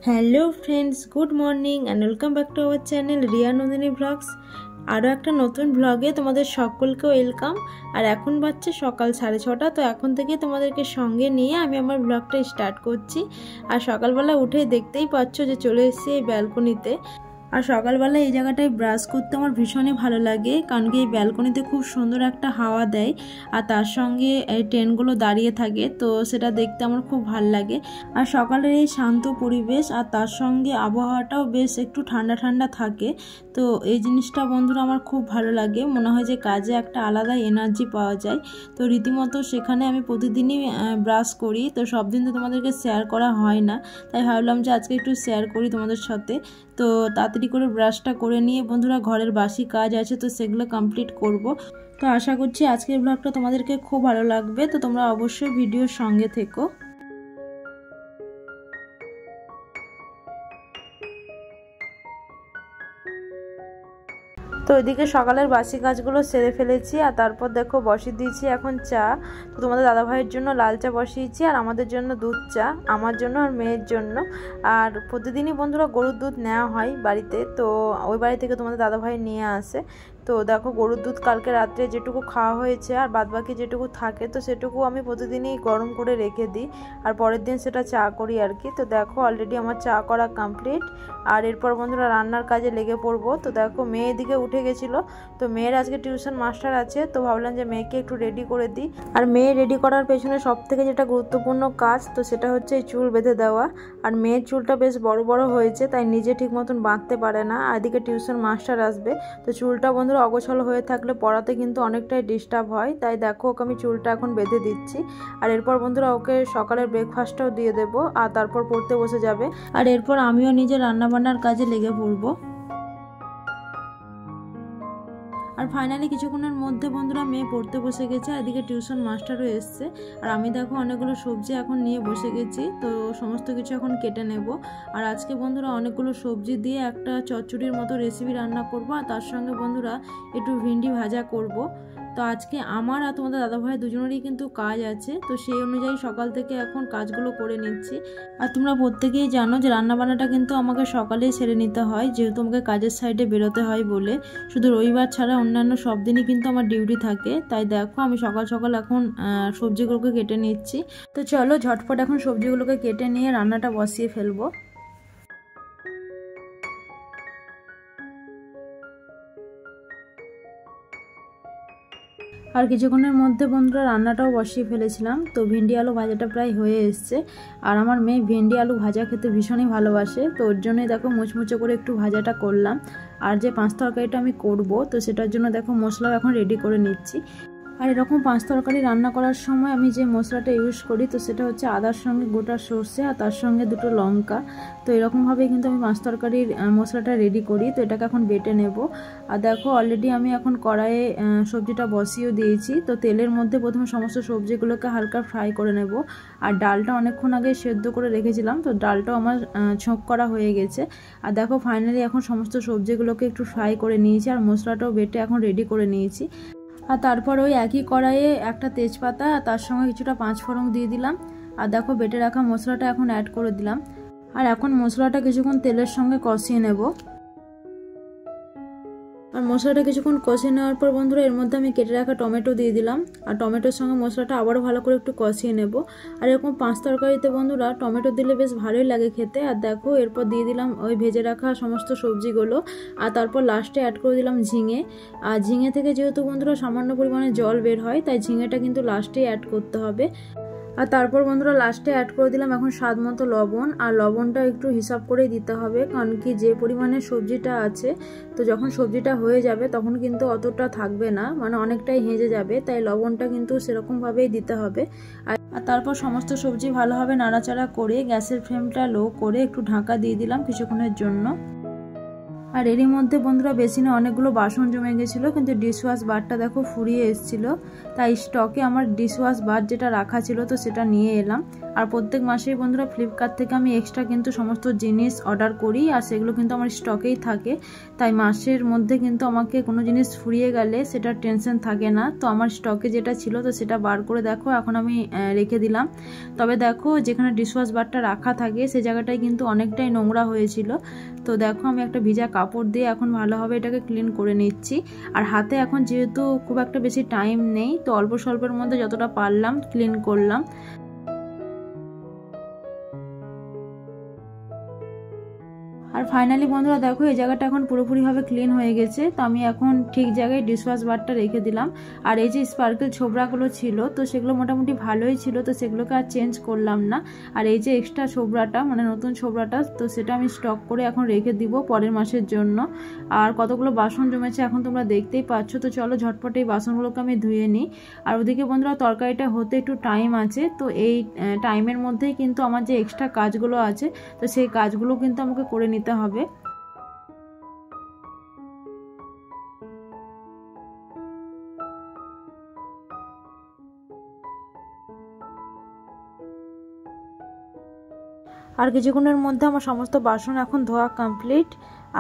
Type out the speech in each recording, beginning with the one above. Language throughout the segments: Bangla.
Hello friends, good morning and welcome back to our channel Riya Nandini blogs. আরও একটা নতুন ব্লগে তোমাদের সকলকে ওয়েলকাম। আর এখন বাজছে সকাল 6:30। তো এখন থেকে তোমাদেরকে সঙ্গে নিয়ে আমি আমার ব্লগটা স্টার্ট করছি। আর সকালবেলা উঠে দেখতেই পাচ্ছ যে চলে এসেছি এই ব্যালকনিতে। আর সকালবেলা এই জায়গাটায় ব্রাশ করতে আমার ভীষণই ভালো লাগে, কারণ কি এই ব্যালকনিতে খুব সুন্দর একটা হাওয়া দেয় আর তার সঙ্গে এই ট্রেনগুলো দাঁড়িয়ে থাকে, তো সেটা দেখতে আমার খুব ভালো লাগে। আর সকালের এই শান্ত পরিবেশ আর তার সঙ্গে আবহাওয়াটাও বেশ একটু ঠান্ডা ঠান্ডা থাকে, তো এই জিনিসটা বন্ধুরা আমার খুব ভালো লাগে। মনে হয় যে কাজে একটা আলাদা এনার্জি পাওয়া যায়। তো রীতিমতো সেখানে আমি প্রতিদিনই ব্রাশ করি, তো সব দিন তো তোমাদেরকে শেয়ার করা হয় না, তাই ভাবলাম যে আজকে একটু শেয়ার করি তোমাদের সাথে। তো তাড়াতাড়ি করে ব্রাশটা করে নিয়ে বন্ধুরা ঘরের বাসি কাজ আছে, তো সেগুলো কমপ্লিট করব। তো আশা করছি আজকের ব্লগটা তোমাদেরকে খুব ভালো লাগবে, তো তোমরা অবশ্যই ভিডিওর সঙ্গে থেকো। তো এদিকে সকালের বাসি কাজগুলো সেরে ফেলেছি, আর তারপর দেখো বসিয়ে দিয়েছি এখন চা। তো তোমাদের দাদাভাইয়ের জন্য লাল চা বসিয়েছি, আর আমাদের জন্য দুধ চা, আমার জন্য আর মেয়ের জন্য। আর প্রতিদিনই বন্ধুরা গরুর দুধ নেওয়া হয় বাড়িতে, তো ওই বাড়ি থেকে তোমাদের দাদাভাই নিয়ে আসে। তো দেখো গরুর দুধ কালকে রাত্রে যেটুকু খাওয়া হয়েছে আর বাদবাকি যেটুকু থাকে, তো সেটুকু আমি প্রতিদিনই গরম করে রেখে দিই আর পরের দিন সেটা চা করি আর কি। তো দেখো অলরেডি আমার চা করা কমপ্লিট। আর এরপর বন্ধুরা রান্নার কাজে লেগে পড়বো। তো দেখো মেয়ে এদিকে উঠে গেছিলো, তো মেয়ের আজকে টিউশন মাস্টার আছে, তো ভাবলাম যে মেয়েকে একটু রেডি করে দিই। আর মেয়ে রেডি করার পেছনে সব থেকে যেটা গুরুত্বপূর্ণ কাজ, তো সেটা হচ্ছে এই চুল বেঁধে দেওয়া। আর মেয়ের চুলটা বেশ বড় বড় হয়েছে, তাই নিজে ঠিক মতন বাঁধতে পারে না, আর এদিকে টিউশন মাস্টার আসবে। তো চুলটা বন্ধুরা অগোছালো হয়ে থাকলে পড়াতে কিন্তু অনেকটাই ডিস্টার্ব হয়, তাই দেখো ওকে আমি চুলটা এখন বেঁধে দিচ্ছি। আর এরপর বন্ধুরা ওকে সকালের ব্রেকফাস্টটাও দিয়ে দেবো, আর তারপর পড়তে বসে যাবে। আর এরপর আমিও নিজে রান্নাবান্নার কাজে লেগে পড়বো। আর ফাইনালি কিছুক্ষণের মধ্যে বন্ধুরা মেয়ে পড়তে বসে গেছে, আর এদিকে টিউশন মাস্টারও এসছে। আর আমি দেখো অনেকগুলো সবজি এখন নিয়ে বসে গেছি, তো সমস্ত কিছু এখন কেটে নেব। আর আজকে বন্ধুরা অনেকগুলো সবজি দিয়ে একটা চচ্চড়ির মতো রেসিপি রান্না করব, আর তার সঙ্গে বন্ধুরা একটু ভিন্ডি ভাজা করব। তো আজকে আমার আর তোমাদের দাদাভাই দুজনেরই কিন্তু কাজ আছে, তো সেই অনুযায়ী সকাল থেকে এখন কাজগুলো করে নিচ্ছি। আর তোমরা প্রত্যেকেই জানো যে রান্নাবান্নাটা কিন্তু আমাকে সকালেই সেরে নিতে হয়, যেহেতু আমাকে কাজের সাইডে বেরোতে হয় বলে। শুধু রবিবার ছাড়া অন্যান্য সব দিনই কিন্তু আমার ডিউটি থাকে, তাই দেখো আমি সকাল সকাল এখন সবজিগুলোকে কেটে নিচ্ছি। তো চলো ঝটপট এখন সবজিগুলোকে কেটে নিয়ে রান্নাটা বসিয়ে ফেলবো। আর কিছুক্ষণের মধ্যে বন্ধুরা রান্নাটাও বসিয়ে ফেলেছিলাম। তো ভেন্ডি আলু ভাজাটা প্রায় হয়ে এসছে, আর আমার মেয়ে ভেন্ডি আলু ভাজা খেতে ভীষণই ভালোবাসে, তো ওর জন্যই দেখো মুচমুচে করে একটু ভাজাটা করলাম। আর যে পাঁচ তরকারিটা আমি করব, তো সেটার জন্য দেখো মশলাও এখন রেডি করে নিচ্ছি। আর এরকম পাঁচ তরকারি রান্না করার সময় আমি যে মশলাটা ইউজ করি, তো সেটা হচ্ছে আদার সঙ্গে গোটা সর্ষে আর তার সঙ্গে দুটো লঙ্কা। তো এরকমভাবে কিন্তু আমি পাঁচ তরকারির মশলাটা রেডি করি। তো এটাকে এখন বেটে নেব। আর দেখো অলরেডি আমি এখন কড়াইয়ে সবজিটা বসিয়েও দিয়েছি। তো তেলের মধ্যে প্রথমে সমস্ত সবজিগুলোকে হালকা ফ্রাই করে নেব। আর ডালটা অনেকক্ষণ আগে সেদ্ধ করে রেখেছিলাম, তো ডালটাও আমার ছোঁক করা হয়ে গেছে। আর দেখো ফাইনালি এখন সমস্ত সবজিগুলোকে একটু ফ্রাই করে নিয়েছি, আর মশলাটাও বেটে এখন রেডি করে নিয়েছি। আর তারপর ওই একই কড়াইয়ে একটা তেজপাতা আর তার সঙ্গে কিছুটা পাঁচফোড়ন দিয়ে দিলাম। আর দেখো বেটে রাখা মশলাটা এখন অ্যাড করে দিলাম। আর এখন মশলাটা কিছুক্ষণ তেলের সঙ্গে কষিয়ে নেব। আর মশলাটা কিছুক্ষণ কষিয়ে নেওয়ার পর বন্ধুরা এর মধ্যে আমি কেটে রাখা টমেটো দিয়ে দিলাম। আর টমেটোর সঙ্গে মশলাটা আবারও ভালো করে একটু কষিয়ে নেব। আর এরকম পাঁচ তরকারিতে বন্ধুরা টমেটো দিলে বেশ ভালোই লাগে খেতে। আর দেখো এরপর দিয়ে দিলাম ওই ভেজে রাখা সমস্ত সবজিগুলো, আর তারপর লাস্টে অ্যাড করে দিলাম ঝিঙে। আর ঝিঙে থেকে যেহেতু বন্ধুরা সামান্য পরিমাণে জল বের হয়, তাই ঝিঙেটা কিন্তু লাস্টেই অ্যাড করতে হবে। আর তারপর বন্ধুরা লাস্টে অ্যাড করে দিলাম এখন স্বাদ মতো লবণ। আর লবণটা একটু হিসাব করেই দিতে হবে, কারণ কি যে পরিমাণে সবজিটা আছে, তো যখন সবজিটা হয়ে যাবে তখন কিন্তু অতটা থাকবে না, মানে অনেকটাই হেজে যাবে, তাই লবণটা কিন্তু সেরকমভাবেই দিতে হবে। আর তারপর সমস্ত সবজি ভালোভাবে নাড়াচাড়া করে গ্যাসের ফ্লেমটা লো করে একটু ঢাকা দিয়ে দিলাম কিছুক্ষণের জন্য। আর এরই মধ্যে বন্ধুরা বেসিনে অনেকগুলো বাসন জমে গেছিলো, কিন্তু ডিশওয়াশ বারটা দেখো ফুরিয়ে এসেছিলো, তাই স্টকে আমার ডিশওয়াশ বার যেটা রাখা ছিল তো সেটা নিয়ে এলাম। আর প্রত্যেক মাসেই বন্ধুরা ফ্লিপকার্ট থেকে আমি এক্সট্রা কিন্তু সমস্ত জিনিস অর্ডার করি, আর সেগুলো কিন্তু আমার স্টকেই থাকে, তাই মাসের মধ্যে কিন্তু আমাকে কোনো জিনিস ফুরিয়ে গেলে সেটা টেনশন থাকে না। তো আমার স্টকে যেটা ছিল তো সেটা বার করে দেখো এখন আমি রেখে দিলাম। তবে দেখো যেখানে ডিশওয়াশ বারটা রাখা থাকে সেই জায়গাটায় কিন্তু অনেকটাই নোংরা হয়েছিল, তো দেখো আমি একটা ভিজা কাপড় দিয়ে এখন ভালোভাবে এটাকে ক্লিন করে নিচ্ছি। আর হাতে এখন যেহেতু খুব একটা বেশি টাইম নেই, তো অল্প স্বল্পের মধ্যে যতটা পারলাম ক্লিন করলাম। আর ফাইনালি বন্ধুরা দেখো এই জায়গাটা এখন পুরোপুরিভাবে ক্লিন হয়ে গেছে, তো আমি এখন ঠিক জায়গায় ডিশওয়াশ বারটা রেখে দিলাম। আর এই যে স্পার্কেল ছোবড়াগুলো ছিল তো সেগুলো মোটামুটি ভালোই ছিল, তো সেগুলোকে আর চেঞ্জ করলাম না। আর এই যে এক্সট্রা ছোবড়াটা মানে নতুন ছোবড়াটা, তো সেটা আমি স্টক করে এখন রেখে দিব পরের মাসের জন্য। আর কতগুলো বাসন জমেছে এখন তোমরা দেখতেই পাচ্ছ, তো চলো ঝটপট এই বাসনগুলোকে আমি ধুয়ে নিই। আর ওদিকে বন্ধুরা তরকারিটা হতে একটু টাইম আছে, তো এই টাইমের মধ্যেই কিন্তু আমার যে এক্সট্রা কাজগুলো আছে তো সেই কাজগুলো কিন্তু আমাকে করে নিতে হবে। আর কিছুক্ষণের মধ্যে আমার সমস্ত বাসন এখন ধোয়া কমপ্লিট।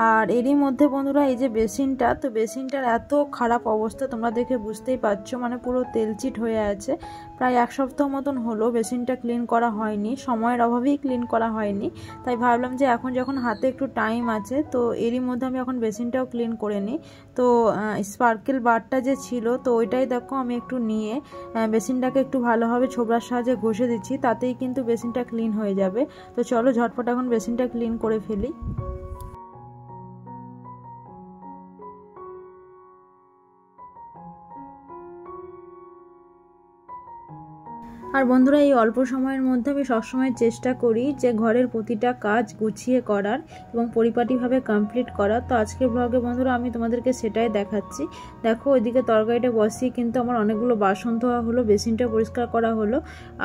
আর এরই মধ্যে বন্ধুরা এই যে বেসিনটা, তো বেসিনটার এত খারাপ অবস্থা তোমরা দেখে বুঝতেই পারছো, মানে পুরো তেলচিট হয়ে আছে। প্রায় এক সপ্তাহ মতন হলো বেসিনটা ক্লিন করা হয়নি, সময়ের অভাবেই ক্লিন করা হয়নি। তাই ভাবলাম যে এখন যখন হাতে একটু টাইম আছে তো এরই মধ্যে আমি এখন বেসিনটাও ক্লিন করে নিই। তো স্পার্কেল বারটা যে ছিল তো ওইটাই দেখো আমি একটু নিয়ে বেসিনটাকে একটু ভালোভাবে ছোবড়ার সাহায্যে ঘষে দিচ্ছি, তাতেই কিন্তু বেসিনটা ক্লিন হয়ে যাবে। তো চলো ঝটপট এখন বেসিনটা ক্লিন করে ফেলি। আর বন্ধুরা এই অল্প সময়ের মধ্যে আমি সবসময় চেষ্টা করি যে ঘরের প্রতিটা কাজ গুছিয়ে করার এবং পরিপাটিভাবে কমপ্লিট করার। তো আজকের ব্লগে বন্ধুরা আমি তোমাদেরকে সেটাই দেখাচ্ছি। দেখো ওইদিকে তরকারিটা বসিয়ে কিন্তু আমার অনেকগুলো বাসন ধোয়া হলো, বেসিনটা পরিষ্কার করা হলো।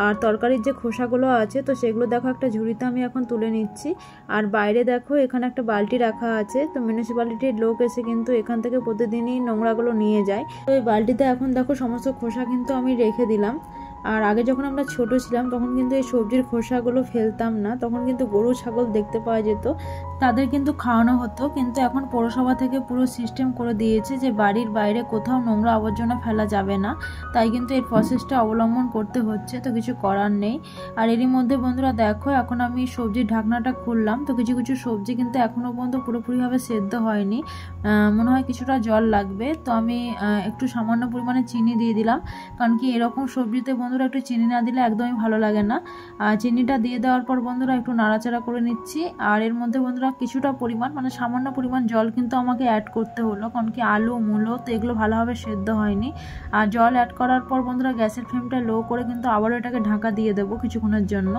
আর তরকারির যে খোসাগুলো আছে তো সেগুলো দেখো একটা ঝুড়িতে আমি এখন তুলে নিচ্ছি। আর বাইরে দেখো এখানে একটা বালতি রাখা আছে, তো মিউনিসিপ্যালিটির লোক এসে কিন্তু এখান থেকে প্রতিদিনই নোংরাগুলো নিয়ে যায়। তো এই বালতিতে এখন দেখো সমস্ত খোসা কিন্তু আমি রেখে দিলাম। আর আগে যখন আমরা ছোট ছিলাম তখন কিন্তু এই সবজির খোসাগুলো ফেলতাম না, তখন কিন্তু গরু ছাগল দেখতে পাওয়া যেত, তাদের কিন্তু খাওয়ানো হতো। কিন্তু এখন পৌরসভা থেকে পুরো সিস্টেম করে দিয়েছে যে বাড়ির বাইরে কোথাও নোংরা আবর্জনা ফেলা যাবে না, তাই কিন্তু এই প্রসেসটা অবলম্বন করতে হচ্ছে, তো কিছু করার নেই। আর এরই মধ্যে বন্ধুরা দেখো এখন আমি সবজির ঢাকনাটা খুললাম, তো কিছু কিছু সবজি কিন্তু এখনও পর্যন্ত পুরোপুরিভাবে সেদ্ধ হয়নি, মনে হয় কিছুটা জল লাগবে। তো আমি একটু সামান্য পরিমাণে চিনি দিয়ে দিলাম, কারণ কি এরকম সবজিতে বন্ধুরা একটু চিনি না দিলে একদমই ভালো লাগে না। আর চিনিটা দিয়ে দেওয়ার পর বন্ধুরা একটু নাড়াচাড়া করে নিচ্ছি। আর এর মধ্যে বন্ধুরা কিছুটা পরিমাণ মানে সামান্য পরিমাণ জল কিন্তু আমাকে অ্যাড করতে হলো, কারণ কি আলু মূলো তো এগুলো ভালোভাবে সেদ্ধ হয়নি। আর জল অ্যাড করার পর বন্ধুরা গ্যাসের ফ্লেমটা লো করে কিন্তু আবারও এটাকে ঢাকা দিয়ে দেবো কিছুক্ষণের জন্য।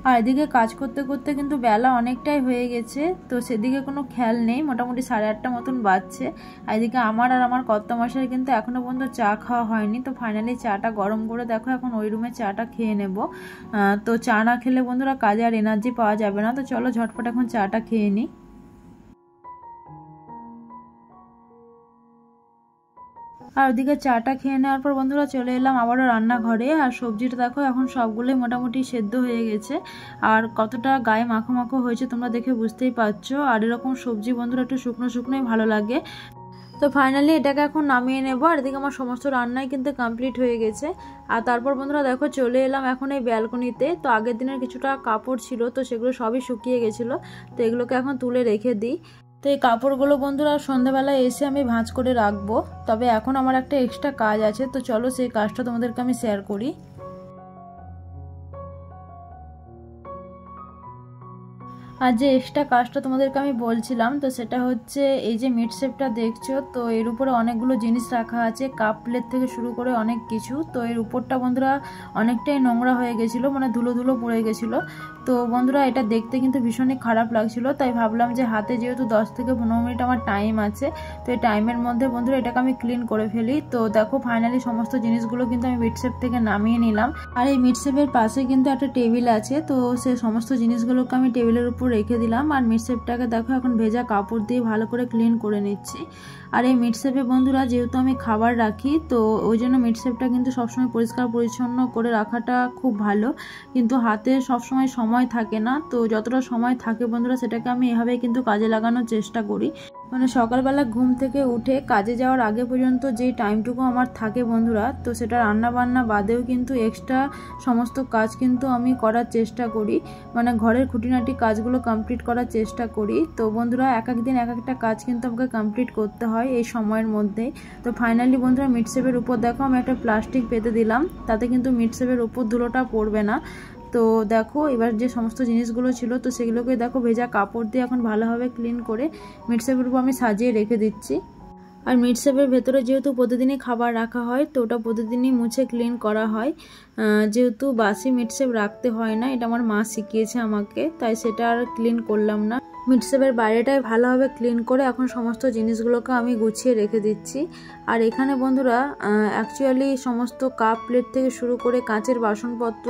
আর এদিকে কাজ করতে করতে কিন্তু বেলা অনেকটাই হয়ে গেছে, তো সেদিকে কোনো খেয়াল নেই, মোটামুটি 8:30 মতন বাজছে। আর এদিকে আমার আর আমার কর্তামশাই কিন্তু এখনো পর্যন্ত চা খাওয়া হয়নি, তো ফাইনালি চাটা গরম করে দেখো এখন ওই রুমে চাটা খেয়ে নেব। তো চা না খেলে বন্ধুরা কাজে আর এনার্জি পাওয়া যাবে না, তো চলো ঝটপট এখন চাটা খেয়ে নিই। আর ওদিকে চাটা খেয়ে নেওয়ার পর বন্ধুরা চলে এলাম আবারও রান্নাঘরে। আর সবজিটা দেখো এখন সবগুলোই মোটামুটি সেদ্ধ হয়ে গেছে, আর কতটা গায়ে মাখো মাখো হয়েছে তোমরা দেখে বুঝতেই পারছো। আর এরকম সবজি বন্ধুরা একটু শুকনো শুকনোই ভালো লাগে। তো ফাইনালি এটাকে এখন নামিয়ে নেবো। আর এদিকে আমার সমস্ত রান্নাই কিন্তু কমপ্লিট হয়ে গেছে। আর তারপর বন্ধুরা দেখো চলে এলাম এখন এই ব্যালকনিতে। তো আগের দিনের কিছুটা কাপড় ছিল তো সেগুলো সবই শুকিয়ে গেছিলো, তো এগুলোকে এখন তুলে রেখে দিই। তো এই কাপড়গুলো বন্ধুরা সন্ধ্যাবেলায় এসে আমি ভাঁজ করে রাখবো। তবে এখন আমার একটা এক্সট্রা কাজ আছে, তো চলো সেই কাজটা তোমাদেরকে আমি শেয়ার করি। আর যে এক্সট্রা কাজটা তোমাদেরকে আমি বলছিলাম তো সেটা হচ্ছে এই যে মিড শেপটা দেখছো, তো এর উপরে অনেকগুলো জিনিস রাখা আছে, কাপ প্লেট থেকে শুরু করে অনেক কিছু। তো এর উপরটা বন্ধুরা অনেকটাই নোংরা হয়ে গেছিলো, মানে ধুলো ধুলো পড়ে গেছিলো। তো তো বন্ধুরা এটা দেখতে কিন্তু ভীষণই খারাপ লাগছিল, তাই ভাবলাম যে হাতে যেহেতু 10 থেকে 15 মিনিট আমার টাইম আছে, তো এই টাইমের মধ্যে বন্ধুরা এটাকে আমি ক্লিন করে ফেলি। তো দেখো ফাইনালি সমস্ত জিনিসগুলো কিন্তু আমি মিটশেপ থেকে নামিয়ে নিলাম। আর এই মিটশেপের পাশে কিন্তু একটা টেবিল আছে, তো সেই সমস্ত জিনিসগুলোকে আমি টেবিলের উপর রেখে দিলাম। আর মিটশেপটাকে দেখো এখন ভেজা কাপড় দিয়ে ভালো করে ক্লিন করে নিচ্ছি। আর এই মিটশেপে বন্ধুরা যেহেতু আমি খাবার রাখি, তো ওই জন্য মিটশেপটা কিন্তু সবসময় পরিষ্কার পরিচ্ছন্ন করে রাখাটা খুব ভালো, কিন্তু হাতে সবসময় সময় থাকে না। তো যতটা সময় থাকে বন্ধুরা সেটাকে আমি এভাবেই কিন্তু কাজে লাগানোর চেষ্টা করি। মানে সকালবেলা ঘুম থেকে উঠে কাজে যাওয়ার আগে পর্যন্ত যেই টাইমটুকু আমার থাকে বন্ধুরা, তো সেটা রান্না বান্না বাদেও কিন্তু এক্সট্রা সমস্ত কাজ কিন্তু আমি করার চেষ্টা করি, মানে ঘরের খুঁটিনাটি কাজগুলো কমপ্লিট করার চেষ্টা করি। তো বন্ধুরা এক এক দিন এক একটা কাজ কিন্তু আমাকে কমপ্লিট করতে হয় এই সময়ের মধ্যে। তো ফাইনালি বন্ধুরা মিটশেপের উপর দেখো আমি একটা প্লাস্টিক পেতে দিলাম, তাতে কিন্তু মিটশেপের উপর ধুলোটা পড়বে না। তো দেখো এবার যে সমস্ত জিনিসগুলো ছিল তো সেগুলোকে দেখো ভেজা কাপড় দিয়ে এখন ভালোভাবে ক্লিন করে মিটশেপের উপর আমি সাজিয়ে রেখে দিচ্ছি। আর মিটশেপের ভেতরে যেহেতু প্রতিদিনই খাবার রাখা হয়, তো ওটা প্রতিদিনই মুছে ক্লিন করা হয়। যেহেতু বাসি মিটশেপ রাখতে হয় না, এটা আমার মা শিখিয়েছে আমাকে, তাই সেটা আর ক্লিন করলাম না। মিটশেপের বাইরেটাই ভালোভাবে ক্লিন করে এখন সমস্ত জিনিসগুলোকে আমি গুছিয়ে রেখে দিচ্ছি। আর এখানে বন্ধুরা অ্যাকচুয়ালি সমস্ত কাপ প্লেট থেকে শুরু করে কাঁচের বাসনপত্র,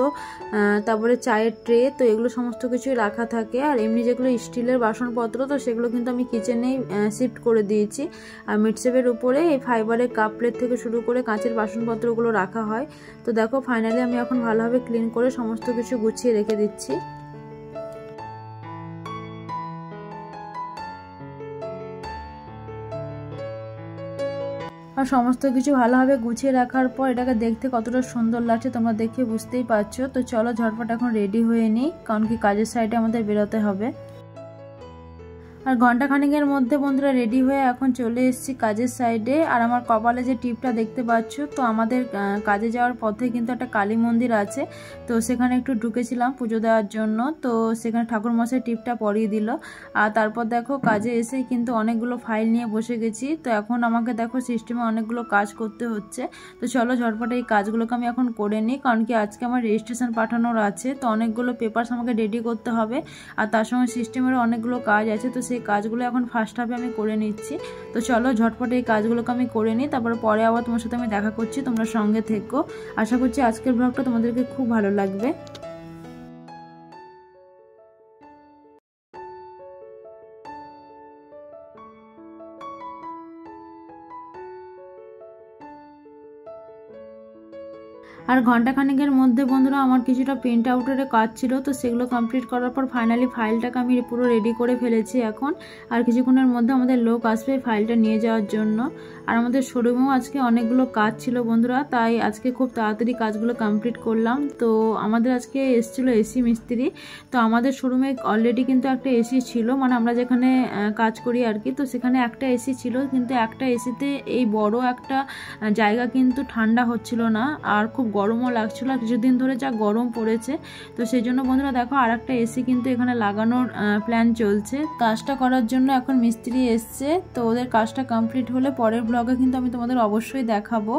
তারপরে চায়ের ট্রে, তো এগুলো সমস্ত কিছুই রাখা থাকে। আর এমনি যেগুলো স্টিলের বাসনপত্র, তো সেগুলো কিন্তু আমি কিচেনেই শিফট করে দিয়েছি। আর মিটশেপের উপরে এই ফাইবারের কাপ প্লেট থেকে শুরু করে কাঁচের বাসনপত্রগুলো রাখা হয়। তো দেখো ফাইনালি আমি এখন ভালোভাবে ক্লিন করে সমস্ত কিছু গুছিয়ে রেখে দিচ্ছি। আর সমস্ত কিছু ভালোভাবে গুছিয়ে রাখার পর এটাকে দেখতে কতটা সুন্দর লাগছে তোমরা দেখে বুঝতেই পারছো। তো চলো ঝটপট এখন রেডি হয়ে নিই, কারণ কি কাজের সাইডে আমাদের বেরোতে হবে। আর ঘন্টা খানিকের মধ্যে বন্ধুরা রেডি হয়ে এখন চলে এসেছি কাজের সাইডে। আর আমার কপালে যে টিপটা দেখতে পাচ্ছ, তো আমাদের কাজে যাওয়ার পথে কিন্তু একটা কালী মন্দির আছে, তো সেখানে একটু ঢুকেছিলাম পুজো দেওয়ার জন্য। তো সেখানে ঠাকুরমশাই টিপটা পরিয়ে দিল। আর তারপর দেখো কাজে এসেই কিন্তু অনেকগুলো ফাইল নিয়ে বসে গেছি। তো এখন আমাকে দেখো সিস্টেমে অনেকগুলো কাজ করতে হচ্ছে। তো চলো ঝটপট এই কাজগুলোকে আমি এখন করে নিই, কারণ কি আজকে আমার রেজিস্ট্রেশন পাঠানোর আছে, তো অনেকগুলো পেপারস আমাকে রেডি করতে হবে। আর তার সঙ্গে সিস্টেমেরও অনেকগুলো কাজ আছে, তো সেই কাজগুলো এখন ফার্স্ট হাফে আমি করে নিচ্ছি। তো চলো ঝটপট এই কাজগুলোকে আমি করে নিই, তারপর পরে আবার তোমার সাথে আমি দেখা করছি, তোমরা সঙ্গে থেকো। আশা করছি আজকের ব্লগটা তোমাদেরকে খুব ভালো লাগবে। আর ঘন্টা খানেকের মধ্যে বন্ধুরা আমার কিছুটা প্রিন্ট আউটের কাজ ছিল, তো সেগুলো কমপ্লিট করার পর ফাইনালি ফাইলটাকে আমি পুরো রেডি করে ফেলেছি এখন। আর কিছুক্ষণের মধ্যে আমাদের লোক আসবে ফাইলটা নিয়ে যাওয়ার জন্য। আর আমাদের শোরুমেও আজকে অনেকগুলো কাজ ছিল বন্ধুরা, তাই আজকে খুব তাড়াতাড়ি কাজগুলো কমপ্লিট করলাম। তো আমাদের আজকে এসেছিলো এসি মিস্ত্রি, তো আমাদের শোরুমে অলরেডি কিন্তু একটা এসি ছিল, মানে আমরা যেখানে কাজ করি আর কি, তো সেখানে একটা এসি ছিল, কিন্তু একটা এসিতে এই বড় একটা জায়গা কিন্তু ঠান্ডা হচ্ছিল না, আর খুব গরমও লাগছিল। আর কিছুদিন ধরে যা গরম পড়েছে, তো সেই জন্য বন্ধুরা দেখো আর একটা এসি কিন্তু এখানে লাগানোর প্ল্যান চলছে। কাজটা করার জন্য এখন মিস্ত্রি এসছে, তো ওদের কাজটা কমপ্লিট হলে পরের ব্লগে কিন্তু আমি তোমাদের অবশ্যই দেখাবো।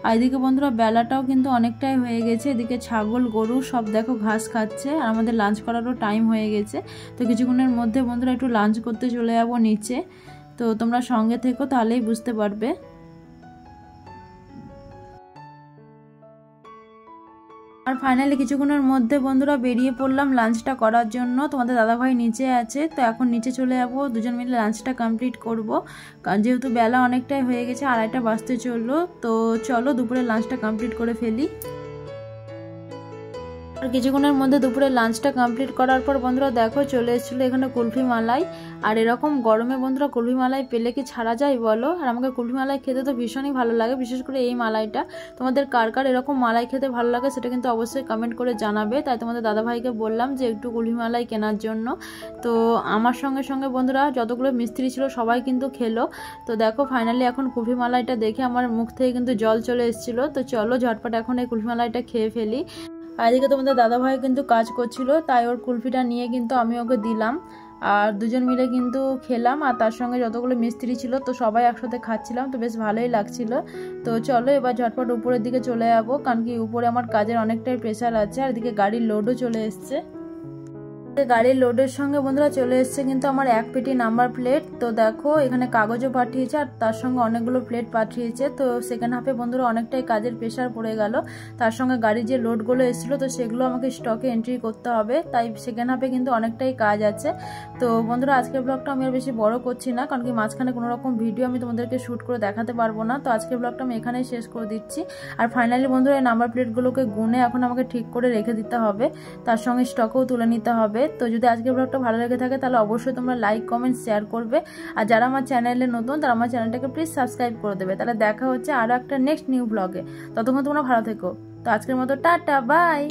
আর এদিকে বন্ধুরা বেলাটাও কিন্তু অনেকটাই হয়ে গেছে, এদিকে ছাগল গরু সব দেখো ঘাস খাচ্ছে, আর আমাদের লাঞ্চ করারও টাইম হয়ে গেছে। তো কিছুক্ষণের মধ্যে বন্ধুরা একটু লাঞ্চ করতে চলে যাবো নিচে, তো তোমরা সঙ্গে থেকো, তাহলেই বুঝতে পারবে। আর ফাইনালি কিছুক্ষণের মধ্যে বন্ধুরা বেরিয়ে পড়লাম লাঞ্চটা করার জন্য। তোমাদের দাদাভাই নিচে আছে, তো এখন নিচে চলে যাবো, দুজন মিলে লাঞ্চটা কমপ্লিট করব, কারণ যেহেতু বেলা অনেকটাই হয়ে গেছে, 2:30 বাজতে চললো। তো চলো দুপুরে লাঞ্চটা কমপ্লিট করে ফেলি। আর কিছুক্ষণের মধ্যে দুপুরে লাঞ্চটা কমপ্লিট করার পর বন্ধুরা দেখো চলে এসেছিলো এখানে কুলফি মালাই। আর এরকম গরমে বন্ধুরা কুলফি মালাই পেলে কি ছাড়া যায় বলো? আর আমাকে কুলফি মালাই খেতে তো ভীষণই ভালো লাগে, বিশেষ করে এই মালাইটা। তোমাদের কার কার এরকম মালাই খেতে ভালো লাগে সেটা কিন্তু অবশ্যই কমেন্ট করে জানাবে। তাই তোমাদের দাদাভাইকে বললাম যে একটু কুলফি মালাই কেনার জন্য। তো আমার সঙ্গে সঙ্গে বন্ধুরা যতগুলো মিস্ত্রি ছিল সবাই কিন্তু খেলো। তো দেখো ফাইনালি এখন কুলফি মালাইটা দেখে আমার মুখ থেকে কিন্তু জল চলে এসেছিলো। তো চলো ঝটপট এখন এই কুলফি মালাইটা খেয়ে ফেলি। আর এদিকে তোমাদের দাদাভাই কিন্তু কাজ করছিল, তাই ওর কুলফিটা নিয়ে কিন্তু আমি ওকে দিলাম, আর দুজন মিলে কিন্তু খেলাম। আর তার সঙ্গে যতগুলো মিস্ত্রি ছিল তো সবাই একসাথে খাচ্ছিলাম, তো বেশ ভালোই লাগছিল। তো চলো এবার ঝটপট উপরের দিকে চলে যাবো, কারণ কি উপরে আমার কাজের অনেকটাই প্রেশার আছে, আর এদিকে গাড়ির লোডও চলে এসছে। গাড়ির লোডের সঙ্গে বন্ধুরা চলে এসছে কিন্তু আমার 1 পেটি নাম্বার প্লেট। তো দেখো এখানে কাগজও পাঠিয়েছে আর তার সঙ্গে অনেকগুলো প্লেট পাঠিয়েছে। তো সেকেন্ড হাফে বন্ধুরা অনেকটাই কাজের প্রেশার পড়ে গেল, তার সঙ্গে গাড়ির যে লোডগুলো এসেছিলো তো সেগুলো আমাকে স্টকে এন্ট্রি করতে হবে, তাই সেকেন্ড হাফে কিন্তু অনেকটাই কাজ আছে। তো বন্ধুরা আজকের ব্লগটা আমি আর বেশি বড় করছি না, কারণ কি মাঝখানে কোনো রকম ভিডিও আমি তোমাদেরকে শ্যুট করে দেখাতে পারবো না। তো আজকের ব্লগটা আমি এখানেই শেষ করে দিচ্ছি। আর ফাইনালি বন্ধুরা এই নাম্বার প্লেটগুলোকে গুনে এখন আমাকে ঠিক করে রেখে দিতে হবে, তার সঙ্গে স্টকেও তুলে নিতে হবে। তো যদি আজকের ব্লগটা ভালো লেগে থাকে তাহলে অবশ্যই তোমরা লাইক কমেন্ট শেয়ার করবে, আর যারা আমার চ্যানেলে নতুন তারা আমার চ্যানেলটাকে প্লিজ সাবস্ক্রাইব করে দেবে। তাহলে দেখা হচ্ছে আরও একটা নেক্সট নিউ ব্লগে। ততক্ষণ তোমরা ভালো থেকো। তো আজকের মতো টাটা বাই।